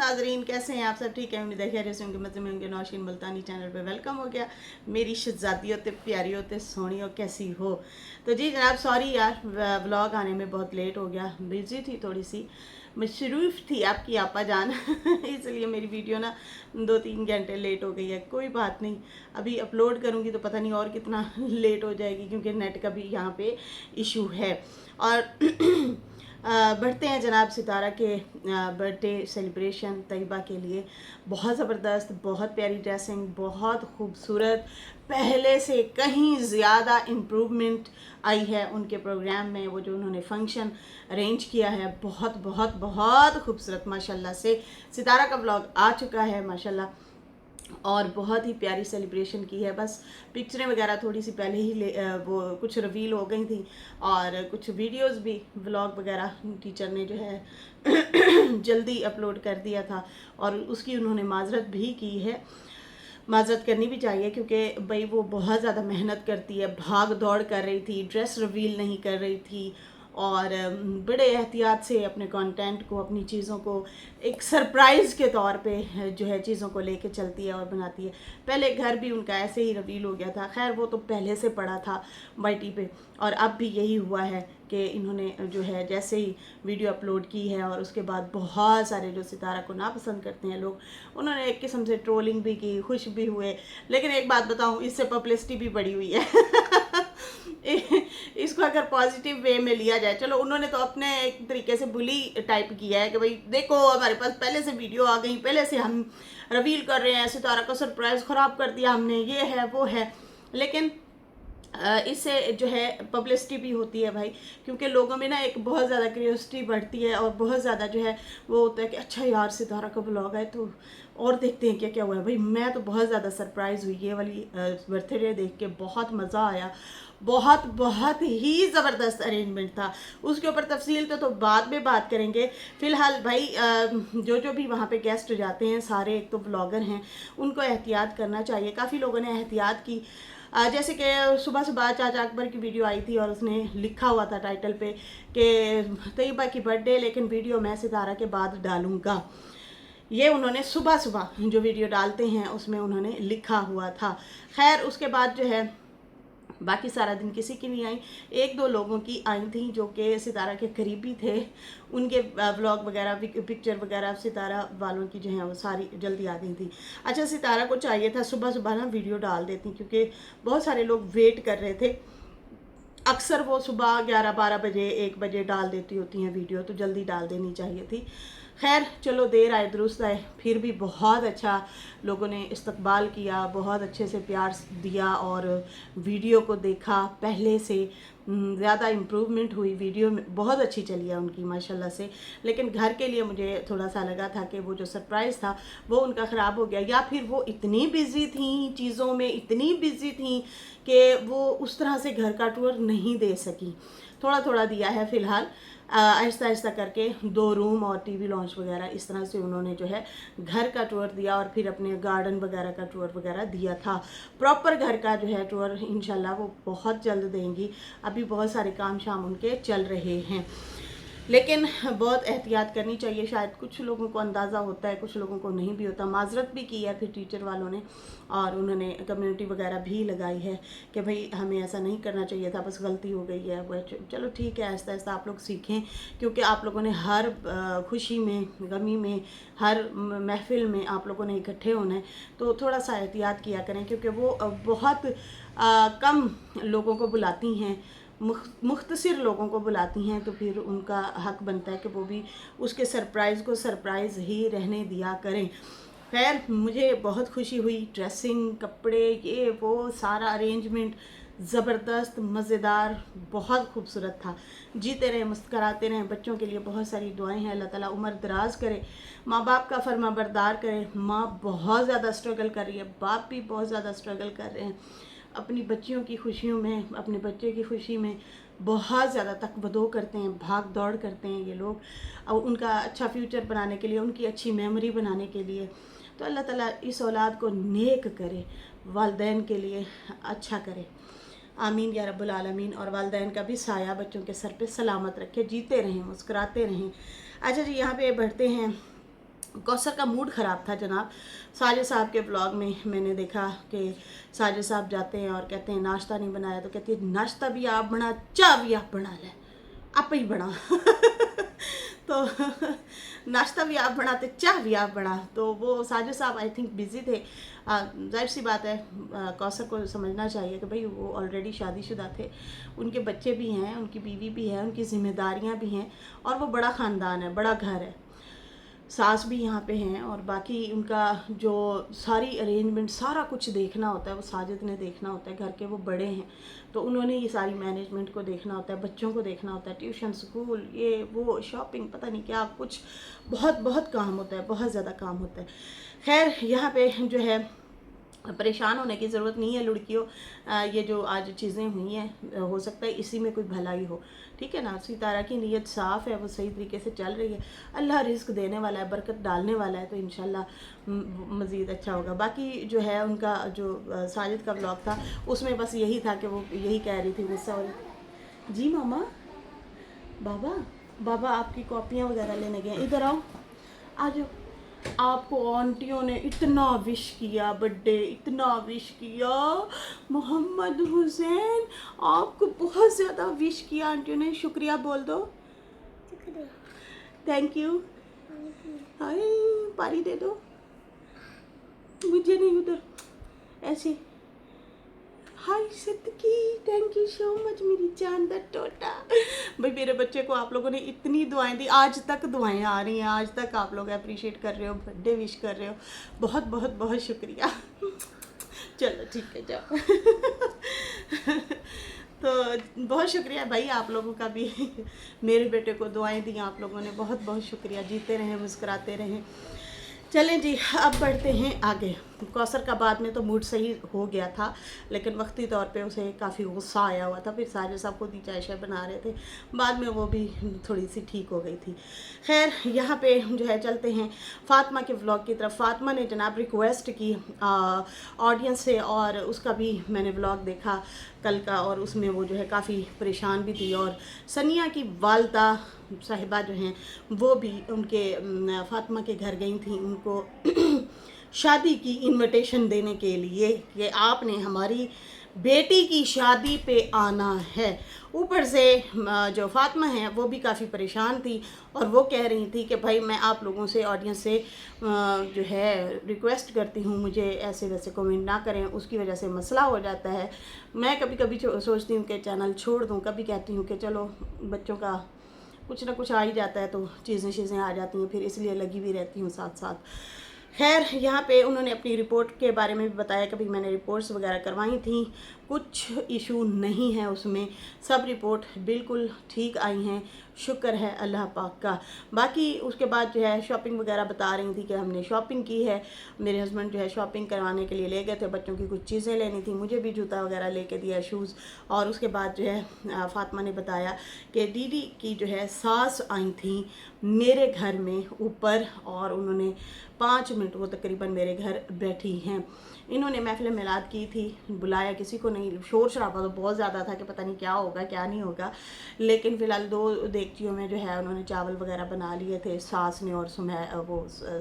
नाजरीन, कैसे हैं आप सब? ठीक है, उम्मीद है खैरियत से होंगे, मज़े में होंगे। नौशीन मुल्तानी चैनल पे वेलकम हो गया। मेरी शहजादियों ते प्यारियों ते सोनियों, कैसी हो? तो जी जनाब, सॉरी यार, व्लॉग आने में बहुत लेट हो गया। बिजी थी थोड़ी सी, मशरूफ़ थी आपकी आपा जान इसलिए मेरी वीडियो ना 2-3 घंटे लेट हो गई है। कोई बात नहीं, अभी अपलोड करूँगी तो पता नहीं और कितना लेट हो जाएगी, क्योंकि नेट का भी यहाँ पे इशू है। और बढ़ते हैं जनाब सितारा के बर्थडे सेलिब्रेशन तैयबा के लिए। बहुत ज़बरदस्त, बहुत प्यारी ड्रेसिंग, बहुत खूबसूरत, पहले से कहीं ज़्यादा इम्प्रूवमेंट आई है उनके प्रोग्राम में। वो जो उन्होंने फंक्शन अरेंज किया है, बहुत बहुत बहुत खूबसूरत माशाल्लाह से। सितारा का ब्लॉग आ चुका है माशाल्लाह, और बहुत ही प्यारी सेलिब्रेशन की है। बस पिक्चरें वगैरह थोड़ी सी पहले ही वो कुछ रिवील हो गई थी, और कुछ वीडियोस भी, व्लॉग वगैरह टीचर ने जो है जल्दी अपलोड कर दिया था, और उसकी उन्होंने माजरत भी की है। माजरत करनी भी चाहिए, क्योंकि भाई वो बहुत ज़्यादा मेहनत करती है, भाग दौड़ कर रही थी, ड्रेस रिवील नहीं कर रही थी, और बड़े एहतियात से अपने कंटेंट को, अपनी चीज़ों को एक सरप्राइज़ के तौर पे जो है चीज़ों को लेके चलती है और बनाती है। पहले घर भी उनका ऐसे ही रिवील हो गया था, खैर वो तो पहले से पड़ा था वाईटी पे, और अब भी यही हुआ है कि इन्होंने जो है जैसे ही वीडियो अपलोड की है, और उसके बाद बहुत सारे जो सितारा को नापसंद करते हैं लोग, उन्होंने एक किस्म से ट्रोलिंग भी की, खुश भी हुए। लेकिन एक बात बताऊं, इससे पब्लिसिटी भी बढ़ी हुई है इसको अगर पॉजिटिव वे में लिया जाए, चलो उन्होंने तो अपने एक तरीके से बुली टाइप किया है कि भाई देखो हमारे पास पहले से वीडियो आ गई, पहले से हम रिवील कर रहे हैं, सितारा का सरप्राइज़ ख़राब कर दिया हमने, ये है वो है। लेकिन इससे जो है पब्लिसिटी भी होती है भाई, क्योंकि लोगों में ना एक बहुत ज़्यादा क्यूरियोसिटी बढ़ती है, और बहुत ज़्यादा जो है वो होता है कि अच्छा यार सितारा का ब्लॉग है तो और देखते हैं क्या क्या हुआ है। भाई मैं तो बहुत ज़्यादा सरप्राइज़ हुई, ये वाली बर्थडे देख के बहुत मज़ा आया, बहुत बहुत ही ज़बरदस्त अरेंजमेंट था। उसके ऊपर तफसील तो बाद में बात करेंगे। फ़िलहाल भाई जो भी वहाँ पे गेस्ट जाते हैं सारे एक तो ब्लॉगर हैं, उनको एहतियात करना चाहिए। काफ़ी लोगों ने एहतियात की, जैसे कि सुबह सुबह चाचा अकबर की वीडियो आई थी, और उसने लिखा हुआ था टाइटल पे कि तैयबा की बर्थडे, लेकिन वीडियो मैं सितारा के बाद डालूँगा। ये उन्होंने सुबह सुबह जो वीडियो डालते हैं उसमें उन्होंने लिखा हुआ था। खैर उसके बाद जो है बाकी सारा दिन किसी की नहीं आई। एक दो लोगों की आई थी जो कि सितारा के करीबी थे, उनके व्लॉग वगैरह, पिक्चर वगैरह सितारा वालों की जो है वो सारी जल्दी आ गई थी। अच्छा, सितारा को चाहिए था सुबह सुबह ना वीडियो डाल देती, क्योंकि बहुत सारे लोग वेट कर रहे थे। अक्सर वो सुबह 11-12 बजे 1 बजे डाल देती होती हैं वीडियो, तो जल्दी डाल देनी चाहिए थी। खैर चलो, देर आए दुरुस्त आए, फिर भी बहुत अच्छा लोगों ने इस्तकबाल किया, बहुत अच्छे से प्यार दिया, और वीडियो को देखा। पहले से ज़्यादा इम्प्रूवमेंट हुई, वीडियो में बहुत अच्छी चली है उनकी माशाल्लाह से। लेकिन घर के लिए मुझे थोड़ा सा लगा था कि वो जो सरप्राइज़ था वो उनका ख़राब हो गया, या फिर वो इतनी बिज़ी थी चीज़ों में, इतनी बिज़ी थी कि वो उस तरह से घर का टूर नहीं दे सकी। थोड़ा थोड़ा दिया है फ़िलहाल, आहिस्ता आहिस्ता करके 2 रूम और टीवी लॉन्च वगैरह, इस तरह से उन्होंने जो है घर का टूर दिया, और फिर अपने गार्डन वगैरह का टूर वगैरह दिया था। प्रॉपर घर का जो है टूर इंशाल्लाह वो बहुत जल्द देंगी। अभी बहुत सारे काम शाम उनके चल रहे हैं, लेकिन बहुत एहतियात करनी चाहिए। शायद कुछ लोगों को अंदाज़ा होता है, कुछ लोगों को नहीं भी होता। माजरत भी की है फिर टीचर वालों ने, और उन्होंने कम्युनिटी वगैरह भी लगाई है कि भाई हमें ऐसा नहीं करना चाहिए था, बस गलती हो गई है। वो चलो ठीक है, आहिस्ता आहिस्ता आप लोग सीखें, क्योंकि आप लोगों ने हर खुशी में, गमी में, हर महफिल में आप लोगों ने इकट्ठे होना है, तो थोड़ा सा एहतियात किया करें, क्योंकि वो बहुत कम लोगों को बुलाती हैं, मुख्तसर लोगों को बुलाती हैं, तो फिर उनका हक बनता है कि वो भी उसके सरप्राइज़ को सरप्राइज़ ही रहने दिया करें। खैर मुझे बहुत खुशी हुई, ड्रेसिंग, कपड़े, ये वो सारा अरेंजमेंट ज़बरदस्त, मज़ेदार, बहुत खूबसूरत था। जीते रहें, मुस्कराते रहें। बच्चों के लिए बहुत सारी दुआएं हैं, अल्लाह ताला उम्र दराज करे, माँ बाप का फरमाबरदार करे। माँ बहुत ज़्यादा स्ट्रगल कर रही है, बाप भी बहुत ज़्यादा स्ट्रगल कर रहे हैं अपनी बच्चियों की खुशियों में, अपने बच्चे की खुशी में बहुत ज़्यादा तकबदो करते हैं, भाग दौड़ करते हैं ये लोग, और उनका अच्छा फ्यूचर बनाने के लिए, उनकी अच्छी मेमोरी बनाने के लिए। तो अल्लाह ताला इस औलाद को नेक करे, वालदैन के लिए अच्छा करे, आमीन या रब्बुल आलमीन। और वालदैन का भी साया बच्चों के सर पे सलामत रखे, जीते रहें, मुस्कुराते रहें। अच्छा जी, यहाँ पे बढ़ते हैं कौसर का मूड ख़राब था जनाब। साजिद साहब के ब्लॉग में मैंने देखा कि साजिद साहब जाते हैं और कहते हैं नाश्ता नहीं बनाया, तो कहती है नाश्ता भी आप बना, चाय भी आप बना लें, आप ही बना तो नाश्ता भी आप बनाते, चाय भी आप बना। तो वो साजिद साहब आई थिंक बिज़ी थे। जाहिर सी बात है, कौसर को समझना चाहिए कि भाई वो ऑलरेडी शादीशुदा थे, उनके बच्चे भी हैं, उनकी बीवी भी है, उनकी जिम्मेदारियां भी हैं, और वो बड़ा ख़ानदान है, बड़ा घर है, सास भी यहाँ पे हैं, और बाकी उनका जो सारी अरेंजमेंट सारा कुछ देखना होता है वो साजिद ने देखना होता है। घर के वो बड़े हैं तो उन्होंने ये सारी मैनेजमेंट को देखना होता है, बच्चों को देखना होता है, ट्यूशन, स्कूल, ये वो, शॉपिंग, पता नहीं क्या कुछ, बहुत बहुत काम होता है, बहुत ज़्यादा काम होता है। खैर यहाँ पे जो है परेशान होने की ज़रूरत नहीं है लड़कियों। ये जो आज चीज़ें हुई हैं हो सकता है इसी में कोई भलाई हो, ठीक है ना। सितारा की नीयत साफ़ है, वो सही तरीके से चल रही है, अल्लाह रिस्क देने वाला है, बरकत डालने वाला है, तो इंशाल्लाह मज़ीद अच्छा होगा। बाकी जो है उनका जो साजिद का व्लॉग था उसमें बस यही था कि वो यही कह रही थी, गुस्सा हो रही, जी मामा, बाबा बाबा आपकी कॉपियाँ वगैरह लेने गए, इधर आओ, आ जाओ। आपको आंटियों ने इतना विश किया, बर्थडे इतना विश किया, मोहम्मद हुसैन आपको बहुत ज़्यादा विश किया आंटियों ने, शुक्रिया बोल दो, थैंक यू। हाय पारी दे दो, मुझे नहीं, उधर ऐसे। Hi Siddiqui, thank you so much मेरी जान दा टोटा। भाई मेरे बच्चे को आप लोगों ने इतनी दुआएं दी, आज तक दुआएं आ रही हैं, आज तक आप लोग अप्रिशिएट कर रहे हो, बर्थडे विश कर रहे हो, बहुत बहुत बहुत शुक्रिया। चलो ठीक है जाओ। तो बहुत शुक्रिया भाई आप लोगों का भी, मेरे बेटे को दुआएं दी आप लोगों ने, बहुत बहुत शुक्रिया। जीते रहें, मुस्कुराते रहें। चलें जी, अब बढ़ते हैं आगे। कौसर का बाद में तो मूड सही हो गया था, लेकिन वक्ती तौर पे उसे काफ़ी गुस्सा आया हुआ था। फिर साजिद साहब खुद ही चाय शाय बना रहे थे, बाद में वो भी थोड़ी सी ठीक हो गई थी। खैर यहाँ पे जो है चलते हैं फ़ातिमा के व्लॉग की तरफ। फ़ातिमा ने जनाब रिक्वेस्ट की ऑडियंस से, और उसका भी मैंने व्लॉग देखा कल का, और उसमें वो जो है काफ़ी परेशान भी थी। और सनिया की वालदा साहिबा जो हैं वो भी उनके फ़ातिमा के घर गई थी उनको शादी की इनविटेशन देने के लिए कि आपने हमारी बेटी की शादी पे आना है। ऊपर से जो फ़ातिमा हैं वो भी काफ़ी परेशान थी, और वो कह रही थी कि भाई मैं आप लोगों से, ऑडियंस से जो है रिक्वेस्ट करती हूँ, मुझे ऐसे वैसे कमेंट ना करें, उसकी वजह से मसला हो जाता है। मैं कभी कभी सोचती हूँ कि चैनल छोड़ दूँ, कभी कहती हूँ कि चलो बच्चों का कुछ ना कुछ आ ही जाता है, तो चीज़ें आ जाती हैं, फिर इसलिए लगी भी रहती हूँ साथ साथ। खैर यहाँ पे उन्होंने अपनी रिपोर्ट के बारे में भी बताया कि भाई मैंने रिपोर्ट्स वगैरह करवाई थी, कुछ इशू नहीं है उसमें, सब रिपोर्ट बिल्कुल ठीक आई हैं, शुक्र है अल्लाह पाक का। बाकी उसके बाद जो है शॉपिंग वगैरह बता रही थी कि हमने शॉपिंग की है, मेरे हस्बैंड जो है शॉपिंग करवाने के लिए ले गए थे, बच्चों की कुछ चीज़ें लेनी थी, मुझे भी जूता वगैरह लेके दिया, शूज़। और उसके बाद जो है फ़ातिमा ने बताया कि दीदी की जो है सास आई थी मेरे घर में ऊपर, और उन्होंने 5 मिनट वो तकरीबन मेरे घर बैठी हैं। इन्होंने महफिल मिलाद की थी, बुलाया किसी को नहीं, शोर शराबा तो बहुत ज़्यादा था कि पता नहीं क्या होगा क्या नहीं होगा, लेकिन फ़िलहाल 2 देगचियों में जो है उन्होंने चावल वगैरह बना लिए थे, सास ने और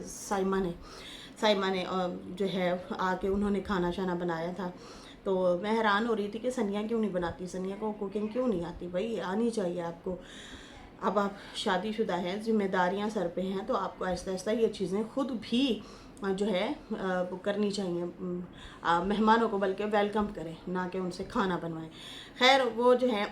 साइमा ने जो है आके उन्होंने खाना शाना बनाया था। तो मैं हैरान हो रही थी कि सनिया क्यों नहीं बनाती, सनिया को कुकिंग क्यों नहीं आती, भाई आनी चाहिए आपको। अब आप शादीशुदा हैं, जिम्मेदारियां सर पे हैं, तो आपको आहिस्ता आहिस्ता ये चीज़ें खुद भी जो है वो करनी चाहिए। मेहमानों को बल्कि वेलकम करें, ना कि उनसे खाना बनवाएं। खैर वो जो है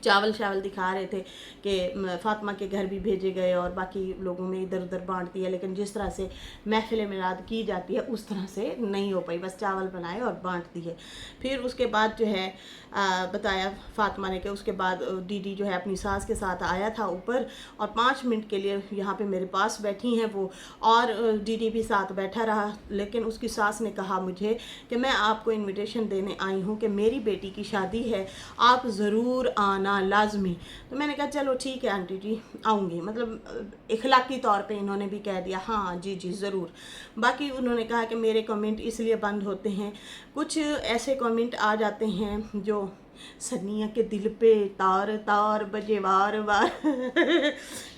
चावल दिखा रहे थे कि फ़ातिमा के घर भी भेजे गए और बाकी लोगों में इधर उधर बांट दिया, लेकिन जिस तरह से महफिल मिलाद की जाती है उस तरह से नहीं हो पाई, बस चावल बनाए और बांट दिए। फिर उसके बाद जो है बताया फ़ातिमा ने कि उसके बाद दीदी जो है अपनी सास के साथ आया था ऊपर, और 5 मिनट के लिए यहाँ पे मेरे पास बैठी हैं वो, और दीदी भी साथ बैठा रहा। लेकिन उसकी सास ने कहा मुझे कि मैं आपको इन्विटेशन देने आई हूँ कि मेरी बेटी की शादी है, आप ज़रूर आना लाजमी। तो मैंने कहा चलो ठीक है आंटी जी आऊँगी, मतलब इखलाकी तौर पे इन्होंने भी कह दिया हाँ जी जी ज़रूर। बाकी उन्होंने कहा कि मेरे कमेंट इसलिए बंद होते हैं, कुछ ऐसे कमेंट आ जाते हैं जो सनिया के दिल पे तार तार बजे वार वार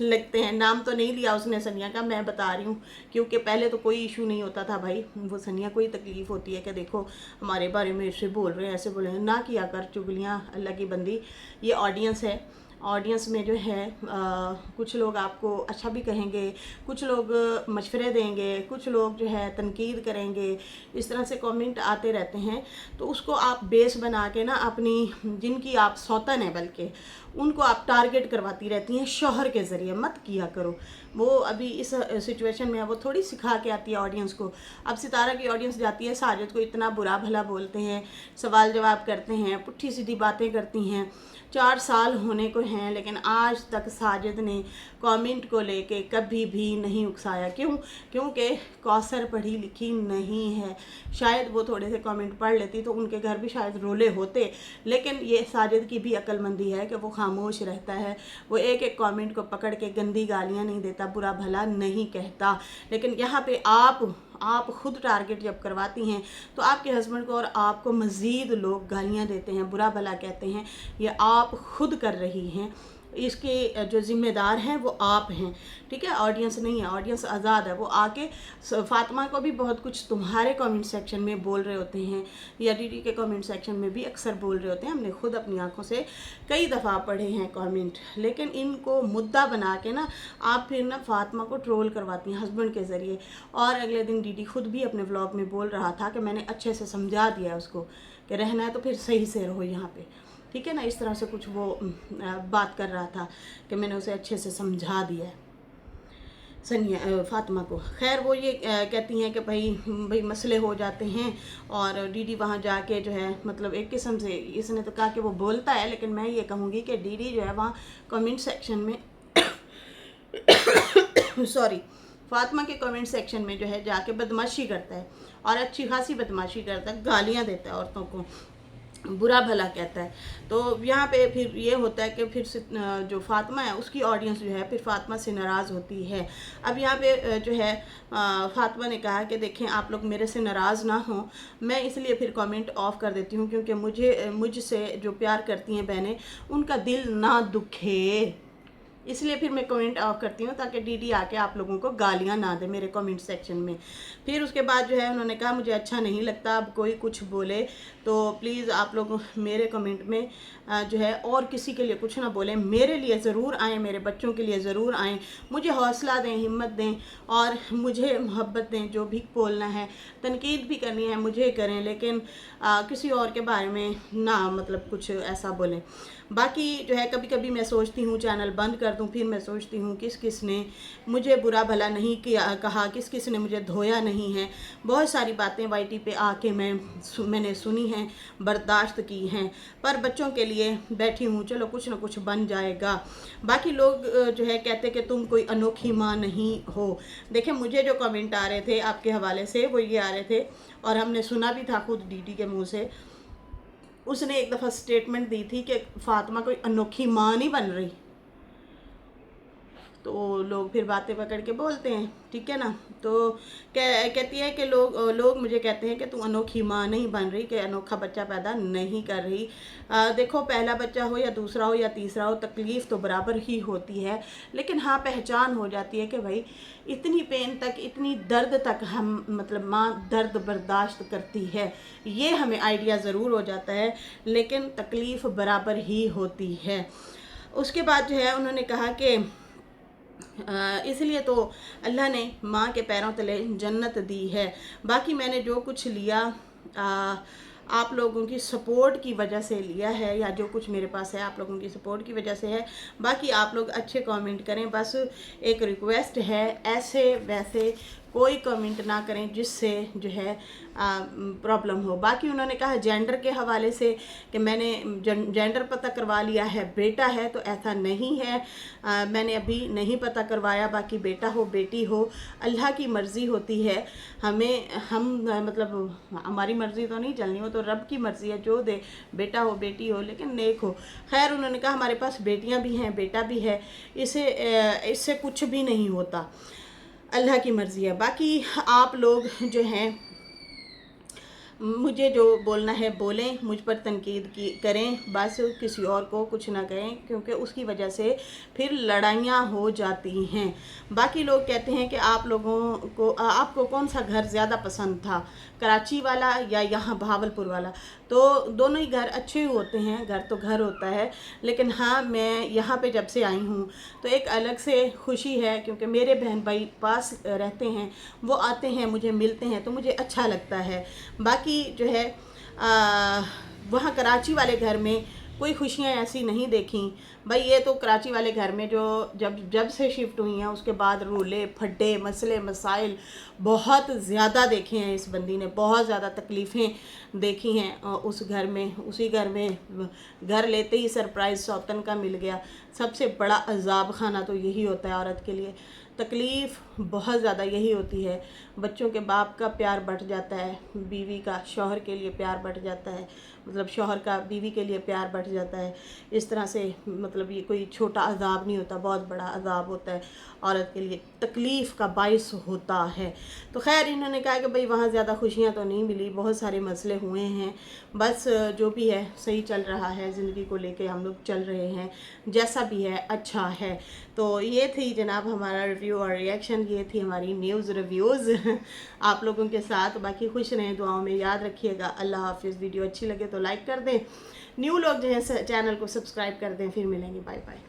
लगते हैं। नाम तो नहीं लिया उसने सनिया का, मैं बता रही हूँ, क्योंकि पहले तो कोई इशू नहीं होता था भाई। वो सनिया को ही तकलीफ़ होती है कि देखो हमारे बारे में ऐसे बोल रहे हैं, ऐसे बोल रहे हैं। ना किया कर चुगलियाँ अल्लाह की बंदी। ये ऑडियंस है, ऑडियंस में जो है कुछ लोग आपको अच्छा भी कहेंगे, कुछ लोग मशवरे देंगे, कुछ लोग जो है तनकीद करेंगे, इस तरह से कमेंट आते रहते हैं। तो उसको आप बेस बना के ना अपनी, जिनकी आप सौतन है बल्कि, उनको आप टारगेट करवाती रहती हैं शौहर के ज़रिए। मत किया करो। वो अभी इस सिचुएशन में है, वो थोड़ी सिखा के आती है ऑडियंस को। अब सितारा की ऑडियंस जाती है, साजिद को इतना बुरा भला बोलते हैं, सवाल जवाब करते हैं, पुट्ठी सीधी बातें करती हैं। 4 साल होने को हैं, लेकिन आज तक साजिद ने कमेंट को लेके कभी भी नहीं उकसाया। क्यों? क्योंकि कौसर पढ़ी लिखी नहीं है। शायद वो थोड़े से कमेंट पढ़ लेती तो उनके घर भी शायद रोले होते, लेकिन ये साजिद की भी अक्लमंदी है कि वो खामोश रहता है। वो एक एक कमेंट को पकड़ के गंदी गालियाँ नहीं देता, बुरा भला नहीं कहता। लेकिन यहाँ पे आप खुद टारगेट जब करवाती हैं तो आपके हस्बैंड को और आपको मज़ीद लोग गालियाँ देते हैं, बुरा भला कहते हैं। ये आप खुद कर रही हैं, इसके जो ज़िम्मेदार हैं वो आप हैं, ठीक है? ऑडियंस नहीं है, ऑडियंस आज़ाद है। वो आके फातिमा को भी बहुत कुछ तुम्हारे कमेंट सेक्शन में बोल रहे होते हैं, या डीडी के कमेंट सेक्शन में भी अक्सर बोल रहे होते हैं। हमने खुद अपनी आंखों से कई दफ़ा पढ़े हैं कमेंट। लेकिन इनको मुद्दा बना के ना आप फिर ना फातिमा को ट्रोल करवाती हैं हस्बैंड के ज़रिए। और अगले दिन डीडी खुद भी अपने व्लॉग में बोल रहा था कि मैंने अच्छे से समझा दिया उसको कि रहना है तो फिर सही से रहो यहाँ पे, ठीक है ना? इस तरह से कुछ वो बात कर रहा था कि मैंने उसे अच्छे से समझा दिया है सनिया फातिमा को। खैर वो ये कहती हैं कि भाई मसले हो जाते हैं, और डीडी वहाँ जाके जो है मतलब एक किस्म से, इसने तो कहा कि वो बोलता है, लेकिन मैं ये कहूँगी कि डीडी जो है वहाँ कमेंट सेक्शन में सॉरी, फातिमा के कमेंट सेक्शन में जो है जाके बदमाशी करता है, और अच्छी खासी बदमाशी करता है, गालियाँ देता है औरतों को, बुरा भला कहता है। तो यहाँ पे फिर ये होता है कि फिर जो फातिमा है उसकी ऑडियंस जो है फिर फातिमा से नाराज़ होती है। अब यहाँ पे जो है फातिमा ने कहा कि देखें आप लोग मेरे से नाराज़ ना हों, मैं इसलिए फिर कमेंट ऑफ कर देती हूँ क्योंकि मुझसे जो प्यार करती हैं बहनें, उनका दिल ना दुखे, इसलिए फिर मैं कमेंट ऑफ करती हूँ ताकि डीडी आके आप लोगों को गालियाँ ना दे मेरे कमेंट सेक्शन में। फिर उसके बाद जो है उन्होंने कहा मुझे अच्छा नहीं लगता अब कोई कुछ बोले, तो प्लीज़ आप लोग मेरे कमेंट में जो है और किसी के लिए कुछ ना बोलें, मेरे लिए ज़रूर आएँ, मेरे बच्चों के लिए ज़रूर आएँ, मुझे हौसला दें, हिम्मत दें और मुझे मोहब्बत दें। जो भी बोलना है, तनकीद भी करनी है मुझे करें, लेकिन किसी और के बारे में ना मतलब कुछ ऐसा बोलें। बाकी जो है कभी कभी मैं सोचती हूँ चैनल बंद कर दूँ, फिर मैं सोचती हूँ किस किस ने मुझे बुरा भला नहीं किया कहा, किस किस ने मुझे धोया नहीं है। बहुत सारी बातें वाईटी पे आके मैंने सुनी हैं, बर्दाश्त की हैं, पर बच्चों के लिए बैठी हूँ, चलो कुछ ना कुछ बन जाएगा। बाकी लोग जो है कहते कि तुम कोई अनोखी माँ नहीं हो। देखें मुझे जो कमेंट आ रहे थे आपके हवाले से वो ये आ रहे थे, और हमने सुना भी था खुद डीडी के मुँह से, उसने एक दफ़ा स्टेटमेंट दी थी कि फातिमा कोई अनोखी माँ नहीं बन रही। तो लोग फिर बातें पकड़ के बोलते हैं, ठीक है ना? तो कहती है कि लोग मुझे कहते हैं कि तू अनोखी माँ नहीं बन रही, कि अनोखा बच्चा पैदा नहीं कर रही। देखो पहला बच्चा हो या दूसरा हो या तीसरा हो, तकलीफ़ तो बराबर ही होती है, लेकिन हाँ पहचान हो जाती है कि भाई इतनी पेन तक, इतनी दर्द तक हम मतलब माँ दर्द बर्दाश्त करती है, ये हमें आइडिया ज़रूर हो जाता है, लेकिन तकलीफ़ बराबर ही होती है। उसके बाद जो है उन्होंने कहा कि इसलिए तो अल्लाह ने माँ के पैरों तले जन्नत दी है। बाकी मैंने जो कुछ लिया आप लोगों की सपोर्ट की वजह से लिया है, या जो कुछ मेरे पास है आप लोगों की सपोर्ट की वजह से है। बाकी आप लोग अच्छे कमेंट करें, बस एक रिक्वेस्ट है, ऐसे वैसे कोई कमेंट ना करें जिससे जो है प्रॉब्लम हो। बाकी उन्होंने कहा जेंडर के हवाले से कि मैंने जेंडर पता करवा लिया है, बेटा है, तो ऐसा नहीं है। मैंने अभी नहीं पता करवाया। बाकी बेटा हो बेटी हो अल्लाह की मर्ज़ी होती है, हम मतलब हमारी मर्ज़ी तो नहीं चलनी, हो तो रब की मर्ज़ी है, जो दे बेटा हो बेटी हो लेकिन नेक हो। खैर उन्होंने कहा हमारे पास बेटियां भी हैं, बेटा भी है, इससे कुछ भी नहीं होता, अल्लाह की मर्ज़ी है। बाकी आप लोग जो हैं मुझे जो बोलना है बोलें, मुझ पर तनकीद की करें, बस किसी और को कुछ ना कहें, क्योंकि उसकी वजह से फिर लड़ाइयाँ हो जाती हैं। बाकी लोग कहते हैं कि आप लोगों को आपको कौन सा घर ज़्यादा पसंद था, कराची वाला या यहाँ भावलपुर वाला। तो दोनों ही घर अच्छे ही होते हैं, घर तो घर होता है, लेकिन हाँ मैं यहाँ पे जब से आई हूँ तो एक अलग से खुशी है, क्योंकि मेरे बहन भाई पास रहते हैं, वो आते हैं, मुझे मिलते हैं, तो मुझे अच्छा लगता है। बाकी जो है वहाँ कराची वाले घर में कोई खुशियाँ ऐसी नहीं देखी भाई। ये तो कराची वाले घर में जो जब जब से शिफ्ट हुई हैं उसके बाद रोले फड्डे मसले मसाइल बहुत ज़्यादा देखे हैं। इस बंदी ने बहुत ज़्यादा तकलीफ़ें देखी हैं उस घर में। उसी घर में घर लेते ही सरप्राइज़ सौतन का मिल गया। सबसे बड़ा अजाब खाना तो यही होता है औरत के लिए। तकलीफ़ बहुत ज़्यादा यही होती है। बच्चों के बाप का प्यार बढ़ जाता है, बीवी का शौहर के लिए प्यार बढ़ जाता है, मतलब शौहर का बीवी के लिए प्यार बढ़ जाता है। इस तरह से मतलब ये कोई छोटा अजाब नहीं होता, बहुत बड़ा अजाब होता है औरत के लिए, तकलीफ़ का बाइस होता है। तो खैर इन्होंने कहा कि भाई वहाँ ज़्यादा खुशियाँ तो नहीं मिली, बहुत सारे मसले हुए हैं, बस जो भी है सही चल रहा है, ज़िंदगी को लेके हम लोग चल रहे हैं, जैसा भी है अच्छा है। तो ये थी जनाब हमारा रिव्यू और रिएक्शन, ये थी हमारी न्यूज़ रिव्यूज़ आप लोगों के साथ। बाकी खुश रहें, दुआओं में याद रखिएगा। अल्लाह हाफिज़। वीडियो अच्छी लगे तो लाइक कर दें, न्यू लोग जो है चैनल को सब्सक्राइब कर दें। फिर मिलेंगे, बाय बाय।